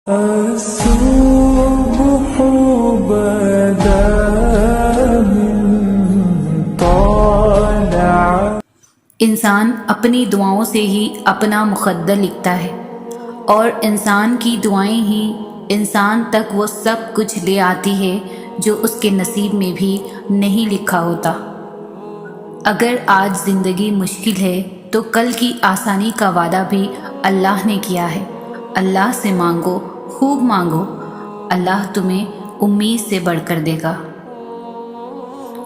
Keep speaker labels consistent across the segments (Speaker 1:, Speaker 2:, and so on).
Speaker 1: الصبح بدا من طالع۔
Speaker 2: انسان اپنی دعاؤں سے ہی اپنا مقدر لکھتا ہے، اور انسان کی دعائیں ہی انسان تک وہ سب کچھ لے آتی ہے جو اس کے نصیب میں بھی نہیں لکھا ہوتا۔ اگر آج زندگی مشکل ہے تو کل کی آسانی کا وعدہ بھی اللہ نے کیا ہے۔ اللہ سے مانگو، خوب مانگو، اللہ تمہیں امید سے بڑھ کر دے گا۔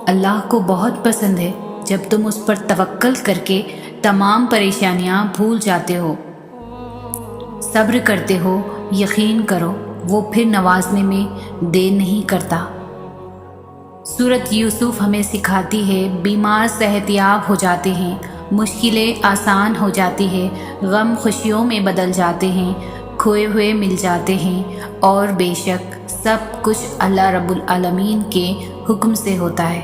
Speaker 2: اللہ کو بہت پسند ہے جب تم اس پر توکل کر کے تمام پریشانیاں بھول جاتے ہو، صبر کرتے ہو، یقین کرو وہ پھر نوازنے میں دیر نہیں کرتا۔ سورۃ یوسف ہمیں سکھاتی ہے بیمار صحت یاب ہو جاتے ہیں، مشکلیں آسان ہو جاتی ہیں، غم خوشیوں میں بدل جاتے ہیں، کھوئے ہوئے مل جاتے ہیں، اور بے شک سب کچھ اللہ رب العالمین کے حکم سے ہوتا ہے۔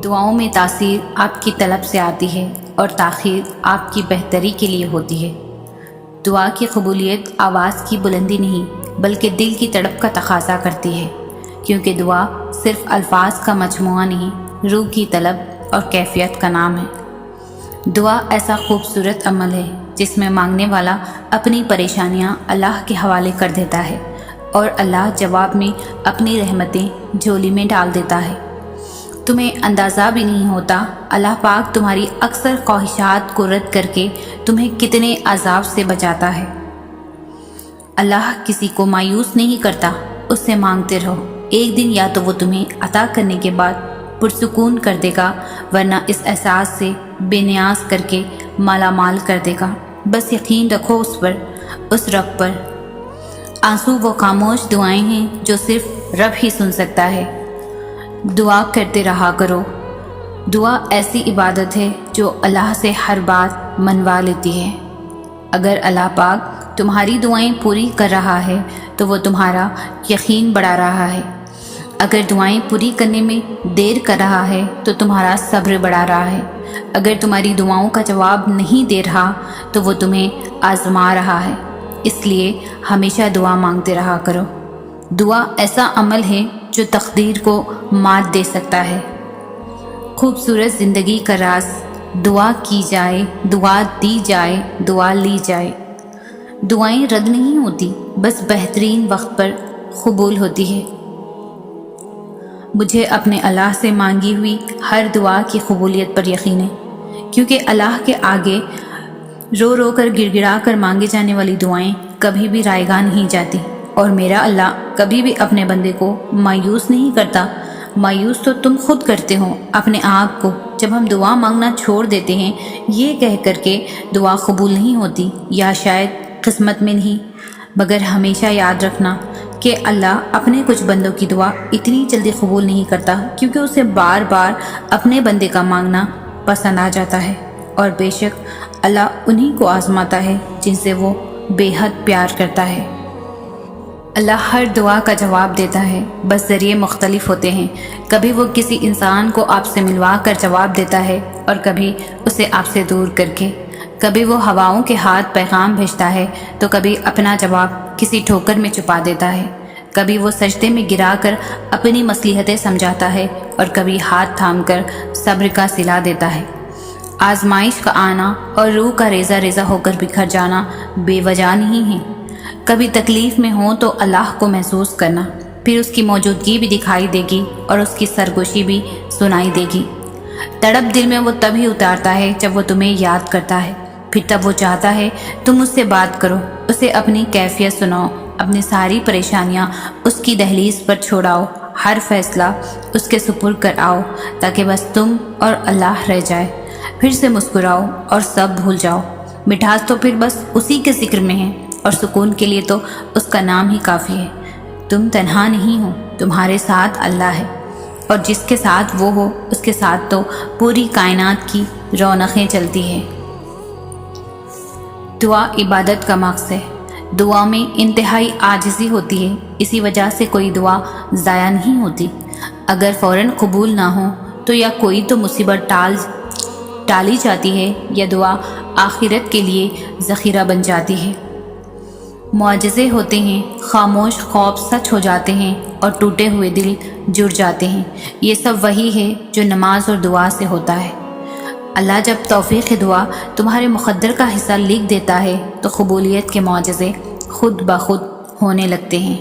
Speaker 2: دعاؤں میں تاثیر آپ کی طلب سے آتی ہے اور تاخیر آپ کی بہتری کے لیے ہوتی ہے۔ دعا کی قبولیت آواز کی بلندی نہیں بلکہ دل کی تڑپ کا تقاضا کرتی ہے، کیونکہ دعا صرف الفاظ کا مجموعہ نہیں، روح کی طلب اور کیفیت کا نام ہے۔ دعا ایسا خوبصورت عمل ہے جس میں مانگنے والا اپنی پریشانیاں اللہ کے حوالے کر دیتا ہے، اور اللہ جواب میں اپنی رحمتیں جھولی میں ڈال دیتا ہے۔ تمہیں اندازہ بھی نہیں ہوتا اللہ پاک تمہاری اکثر خواہشات کو رد کر کے تمہیں کتنے عذاب سے بچاتا ہے۔ اللہ کسی کو مایوس نہیں کرتا، اس سے مانگتے رہو، ایک دن یا تو وہ تمہیں عطا کرنے کے بعد پرسکون کر دے گا، ورنہ اس احساس سے بے نیاز کر کے مالا مال کر دے گا۔ بس یقین رکھو اس پر، اس رب پر۔ آنسو وہ خاموش دعائیں ہیں جو صرف رب ہی سن سکتا ہے۔ دعا کرتے رہا کرو۔ دعا ایسی عبادت ہے جو اللہ سے ہر بات منوا لیتی ہے۔ اگر اللہ پاک تمہاری دعائیں پوری کر رہا ہے تو وہ تمہارا یقین بڑھا رہا ہے۔ اگر دعائیں پوری کرنے میں دیر کر رہا ہے تو تمہارا صبر بڑھا رہا ہے۔ اگر تمہاری دعاؤں کا جواب نہیں دے رہا تو وہ تمہیں آزما رہا ہے۔ اس لیے ہمیشہ دعا مانگتے رہا کرو۔ دعا ایسا عمل ہے جو تقدیر کو مات دے سکتا ہے۔ خوبصورت زندگی کا راز دعا کی جائے، دعا دی جائے، دعا لی جائے۔ دعائیں رد نہیں ہوتی، بس بہترین وقت پر قبول ہوتی ہے۔ مجھے اپنے اللہ سے مانگی ہوئی ہر دعا کی قبولیت پر یقین ہے، کیونکہ اللہ کے آگے رو رو کر گڑ گڑا کر مانگے جانے والی دعائیں کبھی بھی رائیگاں نہیں جاتی، اور میرا اللہ کبھی بھی اپنے بندے کو مایوس نہیں کرتا۔ مایوس تو تم خود کرتے ہو اپنے آپ کو، جب ہم دعا مانگنا چھوڑ دیتے ہیں یہ کہہ کر کے دعا قبول نہیں ہوتی یا شاید قسمت میں نہیں۔ مگر ہمیشہ یاد رکھنا کہ اللہ اپنے کچھ بندوں کی دعا اتنی جلدی قبول نہیں کرتا، کیونکہ اسے بار بار اپنے بندے کا مانگنا پسند آ جاتا ہے، اور بے شک اللہ انہی کو آزماتا ہے جن سے وہ بے حد پیار کرتا ہے۔ اللہ ہر دعا کا جواب دیتا ہے، بس ذریعے مختلف ہوتے ہیں۔ کبھی وہ کسی انسان کو آپ سے ملوا کر جواب دیتا ہے، اور کبھی اسے آپ سے دور کر کے۔ کبھی وہ ہواؤں کے ہاتھ پیغام بھیجتا ہے تو کبھی اپنا جواب کسی ٹھوکر میں چھپا دیتا ہے۔ کبھی وہ سجدے میں گرا کر اپنی مصلحتیں سمجھاتا ہے، اور کبھی ہاتھ تھام کر صبر کا صلہ دیتا ہے۔ آزمائش کا آنا اور روح کا ریزہ ریزہ ہو کر بکھر جانا بے وجہ نہیں ہے۔ کبھی تکلیف میں ہو تو اللہ کو محسوس کرنا، پھر اس کی موجودگی بھی دکھائی دے گی اور اس کی سرگوشی بھی سنائی دے گی۔ تڑپ دل میں وہ تبھی اتارتا ہے جب وہ تمہیں یاد کرتا ہے، پھر تب وہ چاہتا ہے تم اس سے بات کرو، اسے اپنی کیفیت سناؤ، اپنی ساری پریشانیاں اس کی دہلیز پر چھوڑاؤ، ہر فیصلہ اس کے سپرد کر آؤ، تاکہ بس تم اور اللہ رہ جائے۔ پھر سے مسکراؤ اور سب بھول جاؤ۔ مٹھاس تو پھر بس اسی کے ذکر میں ہے، اور سکون کے لیے تو اس کا نام ہی کافی ہے۔ تم تنہا نہیں ہو، تمہارے ساتھ اللہ ہے، اور جس کے ساتھ وہ ہو اس کے ساتھ تو پوری کائنات کی رونقیں چلتی ہیں۔ دعا عبادت کا مقصد ہے۔ دعا میں انتہائی عاجزی ہوتی ہے، اسی وجہ سے کوئی دعا ضائع نہیں ہوتی۔ اگر فوراً قبول نہ ہو تو یا کوئی تو مصیبت ٹالی جاتی ہے، یا دعا آخرت کے لیے ذخیرہ بن جاتی ہے۔ معجزے ہوتے ہیں، خاموش خواب سچ ہو جاتے ہیں اور ٹوٹے ہوئے دل جڑ جاتے ہیں۔ یہ سب وہی ہے جو نماز اور دعا سے ہوتا ہے۔ اللہ جب توفیق دعا تمہارے مقدر کا حصہ لکھ دیتا ہے تو قبولیت کے معجزے خود بخود ہونے لگتے ہیں۔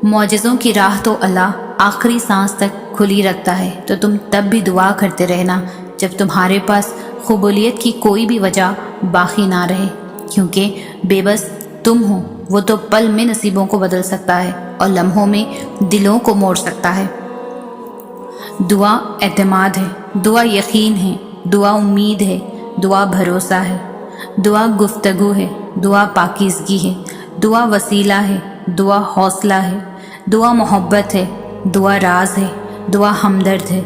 Speaker 2: معجزوں کی راہ تو اللہ آخری سانس تک کھلی رکھتا ہے، تو تم تب بھی دعا کرتے رہنا جب تمہارے پاس قبولیت کی کوئی بھی وجہ باقی نہ رہے، کیونکہ بے بس تم ہو، وہ تو پل میں نصیبوں کو بدل سکتا ہے اور لمحوں میں دلوں کو موڑ سکتا ہے۔ دعا اعتماد ہے، دعا یقین ہے، دعا امید ہے، دعا بھروسہ ہے، دعا گفتگو ہے، دعا پاکیزگی ہے، دعا وسیلہ ہے، دعا حوصلہ ہے، دعا محبت ہے، دعا راز ہے، دعا ہمدرد ہے،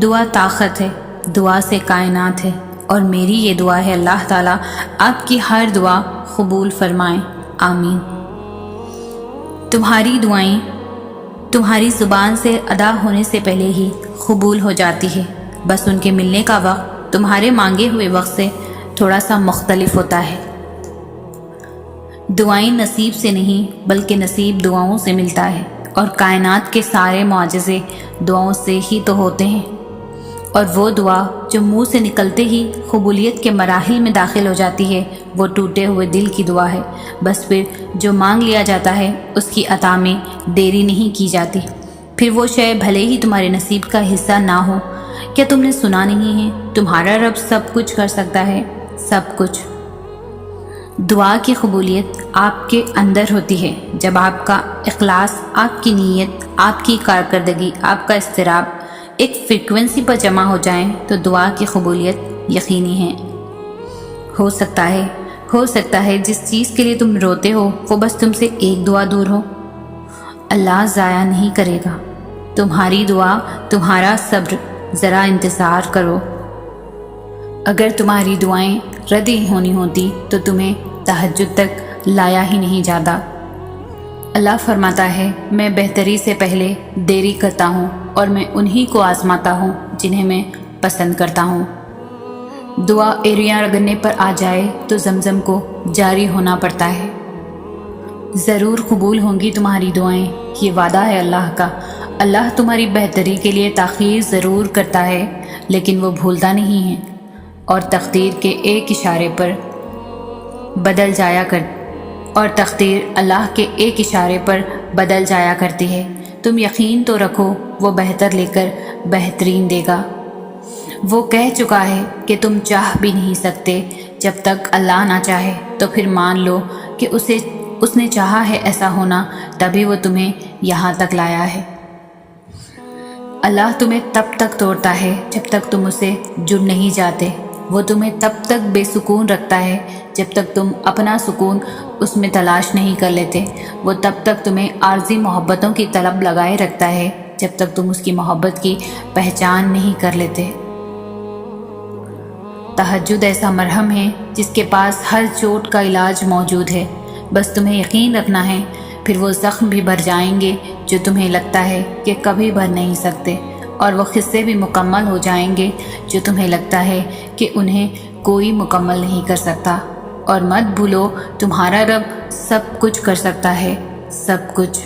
Speaker 2: دعا طاقت ہے، دعا سے کائنات ہے۔ اور میری یہ دعا ہے اللہ تعالیٰ آپ کی ہر دعا قبول فرمائیں، آمین۔ تمہاری دعائیں تمہاری زبان سے ادا ہونے سے پہلے ہی قبول ہو جاتی ہے، بس ان کے ملنے کا وقت تمہارے مانگے ہوئے وقت سے تھوڑا سا مختلف ہوتا ہے۔ دعائیں نصیب سے نہیں بلکہ نصیب دعاؤں سے ملتا ہے، اور کائنات کے سارے معجزے دعاؤں سے ہی تو ہوتے ہیں۔ اور وہ دعا جو منہ سے نکلتے ہی قبولیت کے مراحل میں داخل ہو جاتی ہے، وہ ٹوٹے ہوئے دل کی دعا ہے۔ بس پھر جو مانگ لیا جاتا ہے اس کی عطا میں دیری نہیں کی جاتی، پھر وہ شے بھلے ہی تمہارے نصیب کا حصہ نہ ہو۔ کیا تم نے سنا نہیں ہے تمہارا رب سب کچھ کر سکتا ہے، سب کچھ۔ دعا کی قبولیت آپ کے اندر ہوتی ہے جب آپ کا اخلاص، آپ کی نیت، آپ کی کارکردگی، آپ کا اضطراب ایک فریکوینسی پر جمع ہو جائیں تو دعا کی قبولیت یقینی ہے۔ ہو سکتا ہے جس چیز کے لیے تم روتے ہو وہ بس تم سے ایک دعا دور ہو۔ اللہ ضائع نہیں کرے گا تمہاری دعا، تمہارا صبر۔ ذرا انتظار کرو۔ اگر تمہاری دعائیں رد ہونی ہوتی تو تمہیں تہجد تک لایا ہی نہیں جاتا۔ اللہ فرماتا ہے، میں بہتری سے پہلے دیری کرتا ہوں اور میں انہی کو آزماتا ہوں جنہیں میں پسند کرتا ہوں۔ دعا ایریاں رگڑنے پر آ جائے تو زمزم کو جاری ہونا پڑتا ہے۔ ضرور قبول ہوں گی تمہاری دعائیں، یہ وعدہ ہے اللہ کا۔ اللہ تمہاری بہتری کے لیے تاخیر ضرور کرتا ہے، لیکن وہ بھولتا نہیں ہے، اور تقدیر کے ایک اشارے پر بدل جایا کرتی ہے۔ تم یقین تو رکھو، وہ بہتر لے کر بہترین دے گا۔ وہ کہہ چکا ہے کہ تم چاہ بھی نہیں سکتے جب تک اللہ نہ چاہے، تو پھر مان لو کہ اس نے چاہا ہے ایسا ہونا، تبھی وہ تمہیں یہاں تک لایا ہے۔ اللہ تمہیں تب تک توڑتا ہے جب تک تم اسے جڑ نہیں جاتے۔ وہ تمہیں تب تک بے سکون رکھتا ہے جب تک تم اپنا سکون اس میں تلاش نہیں کر لیتے۔ وہ تب تک تمہیں عارضی محبتوں کی طلب لگائے رکھتا ہے جب تک تم اس کی محبت کی پہچان نہیں کر لیتے۔ تہجد ایسا مرہم ہے جس کے پاس ہر چوٹ کا علاج موجود ہے، بس تمہیں یقین رکھنا ہے، پھر وہ زخم بھی بھر جائیں گے جو تمہیں لگتا ہے کہ کبھی بھر نہیں سکتے، اور وہ قصے بھی مکمل ہو جائیں گے جو تمہیں لگتا ہے کہ انہیں کوئی مکمل نہیں کر سکتا۔ اور مت بھولو تمہارا رب سب کچھ کر سکتا ہے، سب کچھ۔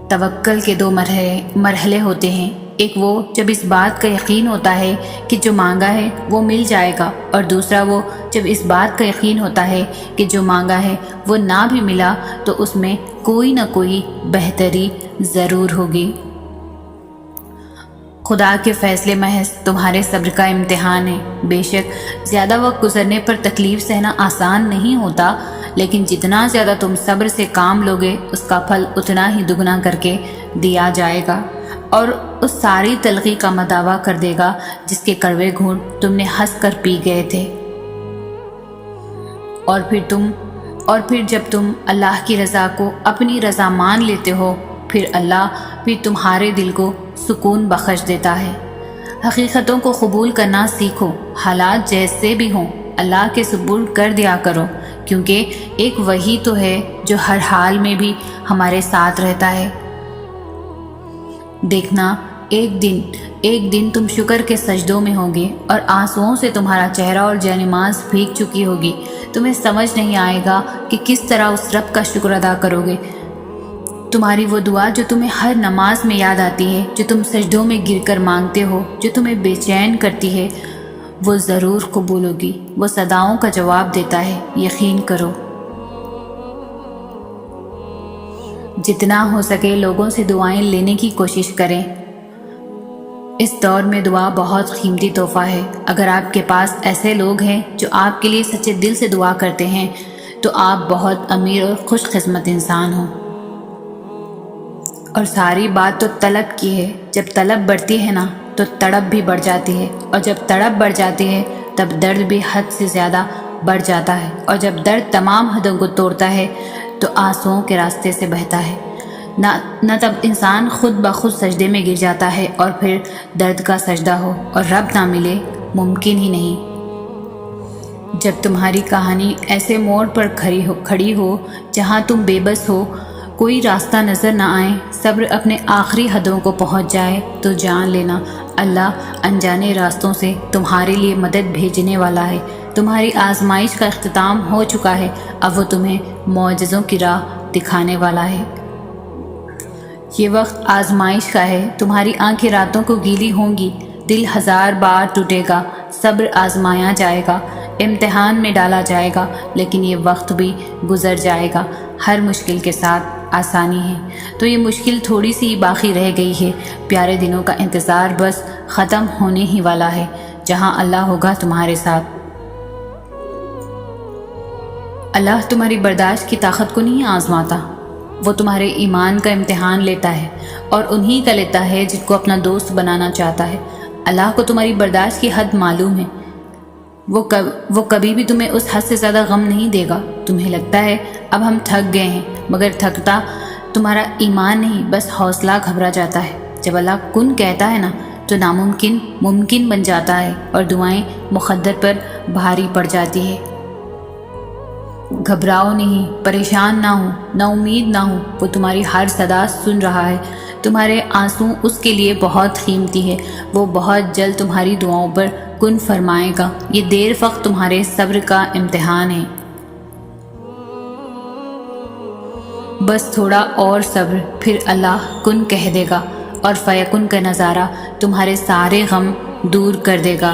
Speaker 2: توکل کے دو مرحلے ہوتے ہیں، ایک وہ جب اس بات کا یقین ہوتا ہے کہ جو مانگا ہے وہ مل جائے گا، اور دوسرا وہ جب اس بات کا یقین ہوتا ہے کہ جو مانگا ہے وہ نہ بھی ملا تو اس میں کوئی نہ کوئی بہتری ضرور ہوگی۔ خدا کے فیصلے محض تمہارے صبر کا امتحان ہے۔ بے شک زیادہ وقت گزرنے پر تکلیف سہنا آسان نہیں ہوتا، لیکن جتنا زیادہ تم صبر سے کام لوگے اس کا پھل اتنا ہی دگنا کر کے دیا جائے گا، اور اس ساری تلخی کا مداوع کر دے گا جس کے کڑوے گھونٹ تم نے ہنس کر پی گئے تھے۔ اور پھر جب تم اللہ کی رضا کو اپنی رضا مان لیتے ہو، پھر اللہ بھی تمہارے دل کو سکون بخش دیتا ہے۔ حقیقتوں کو قبول کرنا سیکھو، حالات جیسے بھی ہوں اللہ کے سپرد کر دیا کرو، کیونکہ ایک وہی تو ہے جو ہر حال میں بھی ہمارے ساتھ رہتا ہے۔ دیکھنا ایک دن تم شکر کے سجدوں میں ہوگے اور آنسوؤں سے تمہارا چہرہ اور جانماز بھیگ چکی ہوگی۔ تمہیں سمجھ نہیں آئے گا کہ کس طرح اس رب کا شکر ادا کرو گے۔ تمہاری وہ دعا جو تمہیں ہر نماز میں یاد آتی ہے، جو تم سجدوں میں گر کر مانگتے ہو، جو تمہیں بے چین کرتی ہے، وہ ضرور قبول ہوگی۔ وہ صداؤں کا جواب دیتا ہے، یقین کرو۔ جتنا ہو سکے لوگوں سے دعائیں لینے کی کوشش کریں۔ اس دور میں دعا بہت قیمتی تحفہ ہے۔ اگر آپ کے پاس ایسے لوگ ہیں جو آپ کے لیے سچے دل سے دعا کرتے ہیں تو آپ بہت امیر اور خوش قسمت انسان ہوں۔ اور ساری بات تو طلب کی ہے۔ جب طلب بڑھتی ہے نا تو تڑپ بھی بڑھ جاتی ہے، اور جب تڑپ بڑھ جاتی ہے تب درد بھی حد سے زیادہ بڑھ جاتا ہے، اور جب درد تمام حدوں کو توڑتا ہے تو آنسوؤں کے راستے سے بہتا ہے۔ نہ تب انسان خود بخود سجدے میں گر جاتا ہے اور پھر درد کا سجدہ ہو اور رب نہ ملے، ممکن ہی نہیں۔ جب تمہاری کہانی ایسے موڑ پر کھڑی ہو جہاں تم بے بس ہو، کوئی راستہ نظر نہ آئے، صبر اپنے آخری حدوں کو پہنچ جائے تو جان لینا اللہ انجانے راستوں سے تمہارے لیے مدد بھیجنے والا ہے۔ تمہاری آزمائش کا اختتام ہو چکا ہے، اب وہ تمہیں معجزوں کی راہ دکھانے والا ہے۔ یہ وقت آزمائش کا ہے۔ تمہاری آنکھیں راتوں کو گیلی ہوں گی، دل ہزار بار ٹوٹے گا، صبر آزمایا جائے گا، امتحان میں ڈالا جائے گا، لیکن یہ وقت بھی گزر جائے گا۔ ہر مشکل کے ساتھ آسانی ہے، تو یہ مشکل تھوڑی سی باقی رہ گئی ہے۔ پیارے دنوں کا انتظار بس ختم ہونے ہی والا ہے، جہاں اللہ ہوگا تمہارے ساتھ۔ اللہ تمہاری برداشت کی طاقت کو نہیں آزماتا، وہ تمہارے ایمان کا امتحان لیتا ہے، اور انہی کا لیتا ہے جن کو اپنا دوست بنانا چاہتا ہے۔ اللہ کو تمہاری برداشت کی حد معلوم ہے، وہ کبھی بھی تمہیں اس حد سے زیادہ غم نہیں دے گا۔ تمہیں لگتا ہے اب ہم تھک گئے ہیں، مگر تھکتا تمہارا ایمان نہیں، بس حوصلہ گھبرا جاتا ہے۔ جب اللہ کن کہتا ہے نا تو ناممکن ممکن بن جاتا ہے، اور دعائیں مقدر پر بھاری پڑ جاتی ہے۔ گھبراؤ نہیں، پریشان نہ ہو، نا امید نہ ہو، وہ تمہاری ہر صدا سن رہا ہے۔ تمہارے آنسو اس کے لیے بہت قیمتی ہے، وہ بہت جلد تمہاری دعاؤں پر کن فرمائے گا۔ یہ دیر وقت تمہارے صبر کا امتحان ہے، بس تھوڑا اور صبر، پھر اللہ کن کہہ دے گا اور فیکن کا نظارہ تمہارے سارے غم دور کر دے گا۔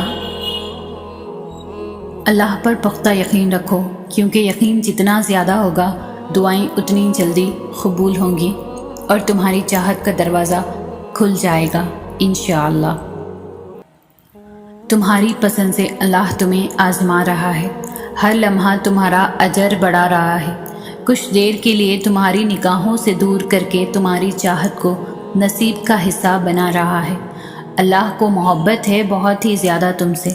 Speaker 2: اللہ پر پختہ یقین رکھو، کیونکہ یقین جتنا زیادہ ہوگا دعائیں اتنی جلدی قبول ہوں گی اور تمہاری چاہت کا دروازہ کھل جائے گا انشاءاللہ۔ تمہاری پسند سے اللہ تمہیں آزما رہا ہے، ہر لمحہ تمہارا اجر بڑھا رہا ہے، کچھ دیر کے لیے تمہاری نگاہوں سے دور کر کے تمہاری چاہت کو نصیب کا حصہ بنا رہا ہے۔ اللہ کو محبت ہے بہت ہی زیادہ تم سے،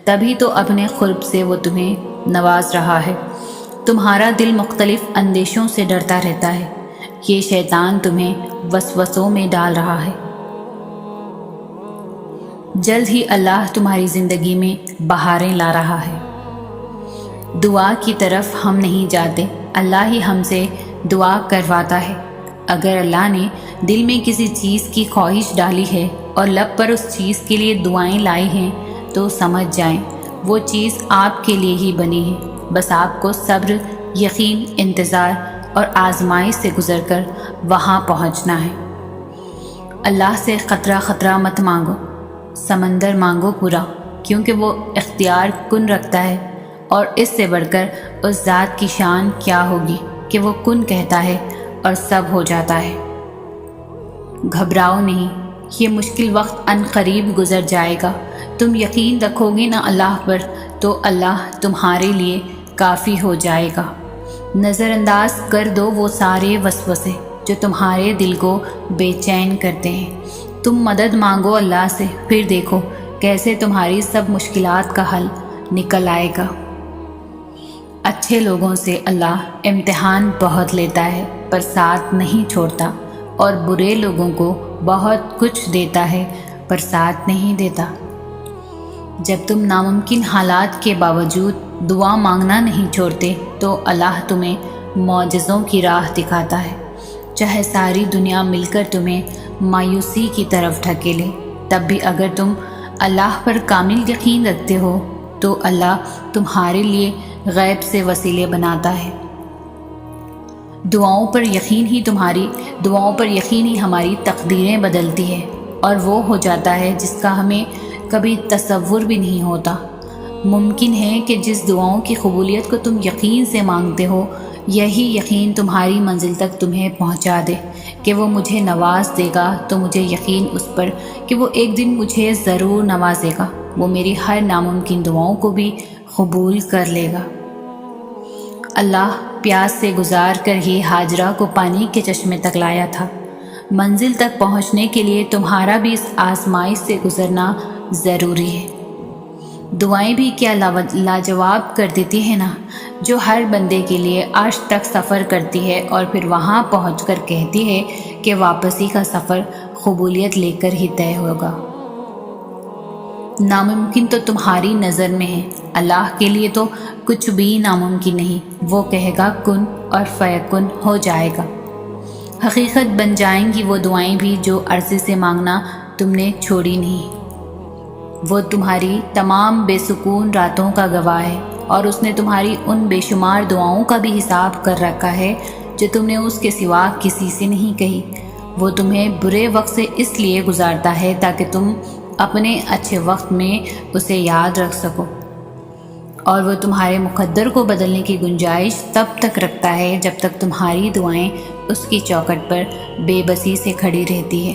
Speaker 2: تبھی تو اپنے قرب سے وہ تمہیں نواز رہا ہے۔ تمہارا دل مختلف اندیشوں سے ڈرتا رہتا ہے، یہ شیطان تمہیں وسوسوں میں ڈال رہا ہے۔ جلد ہی اللہ تمہاری زندگی میں بہاریں لا رہا ہے۔ دعا کی طرف ہم نہیں جاتے، اللہ ہی ہم سے دعا کرواتا ہے۔ اگر اللہ نے دل میں کسی چیز کی خواہش ڈالی ہے اور لب پر اس چیز کے لیے دعائیں لائی ہیں تو سمجھ جائیں وہ چیز آپ کے لیے ہی بنی ہے، بس آپ کو صبر، یقین، انتظار اور آزمائش سے گزر کر وہاں پہنچنا ہے۔ اللہ سے قطرہ قطرہ مت مانگو، سمندر مانگو پورا، کیونکہ وہ اختیار کن رکھتا ہے، اور اس سے بڑھ کر اس ذات کی شان کیا ہوگی کہ وہ کن کہتا ہے اور سب ہو جاتا ہے۔ گھبراؤ نہیں، یہ مشکل وقت عن قریب گزر جائے گا۔ تم یقین رکھو گے نا اللہ پر تو اللہ تمہارے لیے کافی ہو جائے گا۔ نظر انداز کر دو وہ سارے وسوسے جو تمہارے دل کو بے چین کرتے ہیں۔ تم مدد مانگو اللہ سے، پھر دیکھو کیسے تمہاری سب مشکلات کا حل نکل آئے گا۔ اچھے لوگوں سے اللہ امتحان بہت لیتا ہے پر ساتھ نہیں چھوڑتا، اور برے لوگوں کو بہت کچھ دیتا ہے پر ساتھ نہیں دیتا۔ جب تم ناممکن حالات کے باوجود دعا مانگنا نہیں چھوڑتے تو اللہ تمہیں معجزوں کی راہ دکھاتا ہے۔ چاہے ساری دنیا مل کر تمہیں مایوسی کی طرف ڈھکیلے، تب بھی اگر تم اللہ پر کامل یقین رکھتے ہو تو اللہ تمہارے لیے غیب سے وسیلے بناتا ہے۔ دعاؤں پر یقین ہی ہماری تقدیریں بدلتی ہے، اور وہ ہو جاتا ہے جس کا ہمیں کبھی تصور بھی نہیں ہوتا۔ ممکن ہے کہ جس دعاؤں کی قبولیت کو تم یقین سے مانگتے ہو، یہی یقین تمہاری منزل تک تمہیں پہنچا دے کہ وہ مجھے نواز دے گا، تو مجھے یقین اس پر کہ وہ ایک دن مجھے ضرور نوازے گا، وہ میری ہر ناممکن دعاؤں کو بھی قبول کر لے گا۔ اللہ پیاس سے گزار کر ہی ہاجرہ کو پانی کے چشمے تک لایا تھا۔ منزل تک پہنچنے کے لیے تمہارا بھی اس آزمائش سے گزرنا ضروری ہے۔ دعائیں بھی کیا لاجواب کر دیتی ہیں نا، جو ہر بندے کے لیے عرش تک سفر کرتی ہے اور پھر وہاں پہنچ کر کہتی ہے کہ واپسی کا سفر قبولیت لے کر ہی طے ہوگا۔ ناممکن تو تمہاری نظر میں ہے، اللہ کے لیے تو کچھ بھی ناممکن نہیں، وہ کہے گا کن اور فیکن ہو جائے گا۔ حقیقت بن جائیں گی وہ دعائیں بھی جو عرض سے مانگنا تم نے چھوڑی نہیں۔ وہ تمہاری تمام بے سکون راتوں کا گواہ ہے، اور اس نے تمہاری ان بے شمار دعاؤں کا بھی حساب کر رکھا ہے جو تم نے اس کے سوا کسی سے نہیں کہی۔ وہ تمہیں برے وقت سے اس لیے گزارتا ہے تاکہ تم اپنے اچھے وقت میں اسے یاد رکھ سکو، اور وہ تمہارے مقدر کو بدلنے کی گنجائش تب تک رکھتا ہے جب تک تمہاری دعائیں اس کی چوکھٹ پر بے بسی سے کھڑی رہتی ہے۔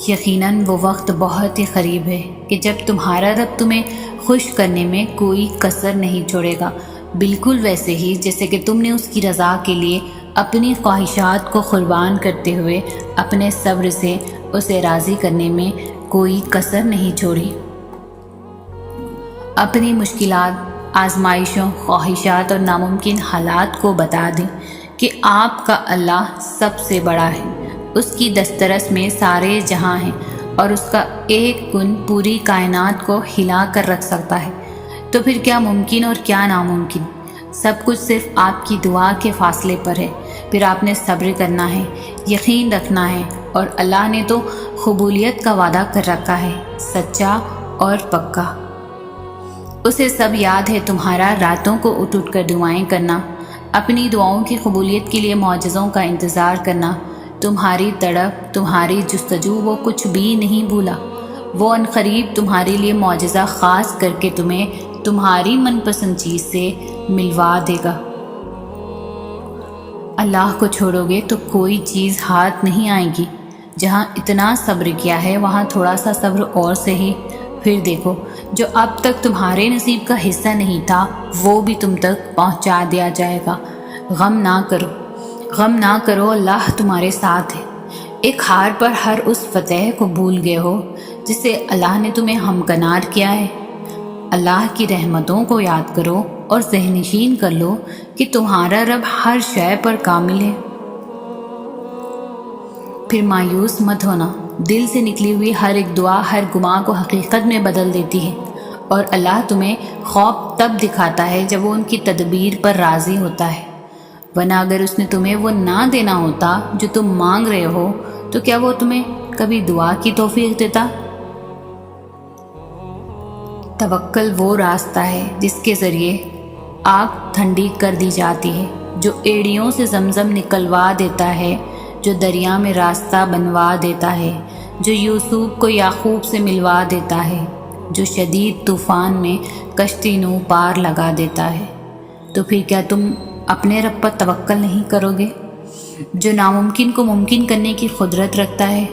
Speaker 2: یقیناً وہ وقت بہت ہی قریب ہے کہ جب تمہارا رب تمہیں خوش کرنے میں کوئی کسر نہیں چھوڑے گا، بالکل ویسے ہی جیسے کہ تم نے اس کی رضا کے لیے اپنی خواہشات کو قربان کرتے ہوئے اپنے صبر سے اسے راضی کرنے میں کوئی کسر نہیں چھوڑی۔ اپنی مشکلات، آزمائشوں، خواہشات اور ناممکن حالات کو بتا دیں کہ آپ کا اللہ سب سے بڑا ہے، اس کی دسترس میں سارے جہاں ہیں، اور اس کا ایک کن پوری کائنات کو ہلا کر رکھ سکتا ہے۔ تو پھر کیا ممکن اور کیا ناممکن؟ سب کچھ صرف آپ کی دعا کے فاصلے پر ہے۔ پھر آپ نے صبر کرنا ہے، یقین رکھنا ہے، اور اللہ نے تو قبولیت کا وعدہ کر رکھا ہے، سچا اور پکا۔ اسے سب یاد ہے تمہارا راتوں کو اٹھ اٹھ کر دعائیں کرنا، اپنی دعاؤں کی قبولیت کے لیے معجزوں کا انتظار کرنا، تمہاری تڑپ، تمہاری جستجو، وہ کچھ بھی نہیں بھولا۔ وہ عنقریب تمہارے لیے معجزہ خاص کر کے تمہیں تمہاری من پسند چیز سے ملوا دے گا۔ اللہ کو چھوڑو گے تو کوئی چیز ہاتھ نہیں آئے گی۔ جہاں اتنا صبر کیا ہے وہاں تھوڑا سا صبر اور سے ہی، پھر دیکھو جو اب تک تمہارے نصیب کا حصہ نہیں تھا وہ بھی تم تک پہنچا دیا جائے گا۔ غم نہ کرو، اللہ تمہارے ساتھ ہے۔ ایک ہار پر ہر اس فتح کو بھول گئے ہو جسے اللہ نے تمہیں ہمکنار کیا ہے۔ اللہ کی رحمتوں کو یاد کرو اور ذہن نشین کر لو کہ تمہارا رب ہر شے پر کامل ہے۔ پھر مایوس مت ہونا، دل سے نکلی ہوئی ہر ایک دعا ہر گماں کو حقیقت میں بدل دیتی ہے، اور اللہ تمہیں خواب تب دکھاتا ہے جب وہ ان کی تدبیر پر راضی ہوتا ہے، ورنہ اگر اس نے تمہیں وہ نہ دینا ہوتا جو تم مانگ رہے ہو تو کیا وہ تمہیں کبھی دعا کی توفیق دیتا؟ توکل وہ راستہ ہے جس کے ذریعے آگ ٹھنڈی کر دی جاتی ہے، جو ایڑیوں سے زمزم نکلوا دیتا ہے، جو دریا میں راستہ بنوا دیتا ہے، جو یوسف کو یعقوب سے ملوا دیتا ہے، جو شدید طوفان میں کشتی نو پار لگا دیتا ہے۔ تو پھر کیا تم اپنے رب پر توکل نہیں کرو گے، جو ناممکن کو ممکن کرنے کی قدرت رکھتا ہے؟